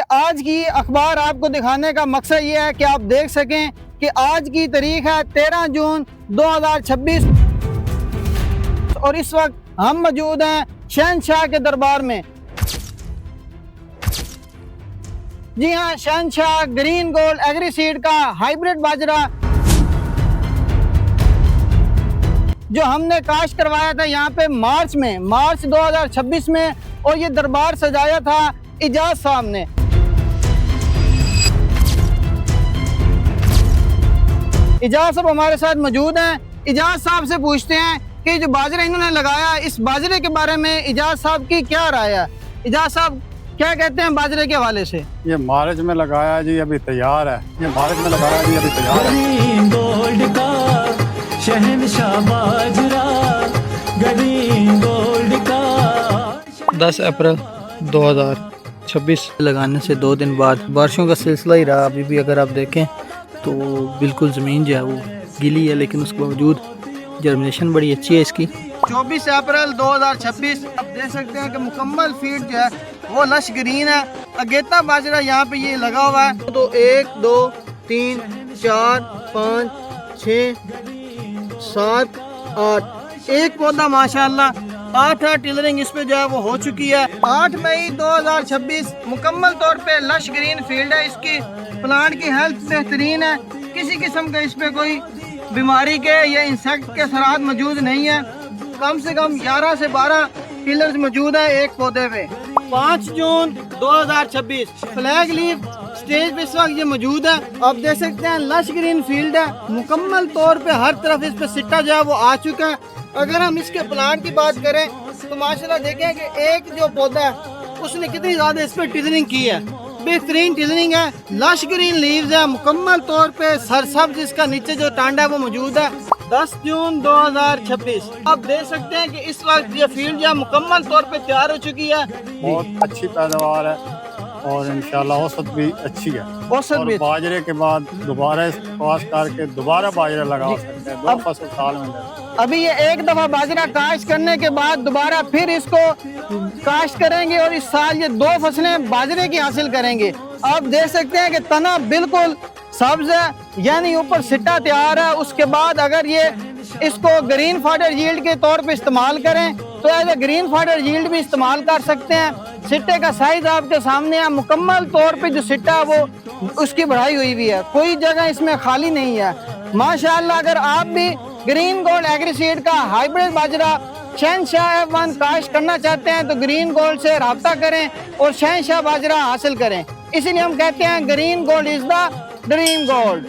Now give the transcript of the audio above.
आज की अखबार आपको दिखाने का मकसद ये है कि आप देख सकें कि आज की तारीख है 13 जून 2026 और इस वक्त हम मौजूद हैं शहनशाह के दरबार में। जी हाँ, शहनशाह ग्रीन गोल्ड एग्री सीड का हाइब्रिड बाजरा जो हमने काश्त करवाया था यहाँ पे मार्च 2026 में, और ये दरबार सजाया था इजाज साहब ने। इजाज साहब हमारे साथ मौजूद हैं। इजाज साहब से पूछते हैं कि जो बाजरा इन्होंने लगाया, इस बाजरे के बारे में इजाज साहब की क्या राय है। इजाज साहब क्या कहते हैं बाजरे के हवाले से? ये मार्च में लगाया जी, अभी तैयार है। ये मार्च में लगाया जी, अभी तैयार है। गोल्ड का शहनशाह बाजरा, ग्रीन गोल्ड का 10 अप्रैल 2026 लगाने से 2 दिन बाद बारिशों का सिलसिला ही रहा। अभी भी अगर आप देखें तो बिल्कुल ज़मीन जो है वो गीली है, लेकिन उसके बावजूद जर्मिनेशन बड़ी अच्छी है इसकी। 24 अप्रैल 2026 आप देख सकते हैं कि मुकम्मल फील्ड जो है वो लश ग्रीन है। अगेता बाजरा यहाँ पे ये लगा हुआ है। तो 1 2 3 4 5 6 7 8 एक पौधा माशाल्लाह 8 टिलरिंग इस पे जो है वो हो चुकी है। 8 मई 2026 मुकम्मल तौर पे लश ग्रीन फील्ड है। इसकी प्लांट की हेल्थ बेहतरीन है, किसी किस्म का इस पे कोई बीमारी के या इंसेक्ट के असरात मौजूद नहीं है। कम से कम 11 से 12 टिलर्स मौजूद है एक पौधे पे। 5 जून 2026 फ्लैग लीफ स्टेज पे इस वक्त ये मौजूद है। आप देख सकते हैं लश ग्रीन फील्ड है, मुकम्मल तौर पे हर तरफ इस पे सिट्टा जो है वो आ चुका है। अगर हम इसके प्लांट की बात करें तो माशाल्लाह देखें कि एक जो पौधा है उसने कितनी ज्यादा इस पे टिलरिंग की है। बेहतरीन टिलरिंग है, लश ग्रीन लीव्स है, मुकम्मल तौर पे सरसब्ज इसका नीचे जो टांडा है वो मौजूद है। 10 जून 2026 आप देख सकते हैं कि इस वक्त ये फील्ड जो है मुकम्मल तौर पे तैयार हो चुकी है। बहुत अच्छी पैदावार है और इंशाल्लाह औसत भी अच्छी है। औसत भी बाजरे के बाद दोबारा पास करके दोबारा बाजरा लगा सकते हैं। 2 फसल साल में अभी ये एक दफा बाजरा काश्त करने के बाद दोबारा फिर इसको काश्त करेंगे और इस साल ये 2 फसलें बाजरे की हासिल करेंगे। आप देख सकते हैं कि तना बिल्कुल सब्ज है, यानी ऊपर सिट्टा तैयार है। उसके बाद अगर ये इसको ग्रीन फाडर यील्ड के तौर पे इस्तेमाल करें तो एज ए ग्रीन फाडर यील्ड भी इस्तेमाल कर सकते हैं। सिट्टे का साइज आपके सामने है, मुकम्मल तौर पे जो सिट्टा है वो उसकी बढ़ाई हुई भी है, कोई जगह इसमें खाली नहीं है माशाअल्लाह। अगर आप भी ग्रीन गोल्ड एग्री सीड का हाइब्रिड बाजरा शहनशाह F1 काश्त करना चाहते हैं तो ग्रीन गोल्ड से रब्ता करें और शहनशाह बाजरा हासिल करें। इसीलिए हम कहते हैं green gold is the dream gold.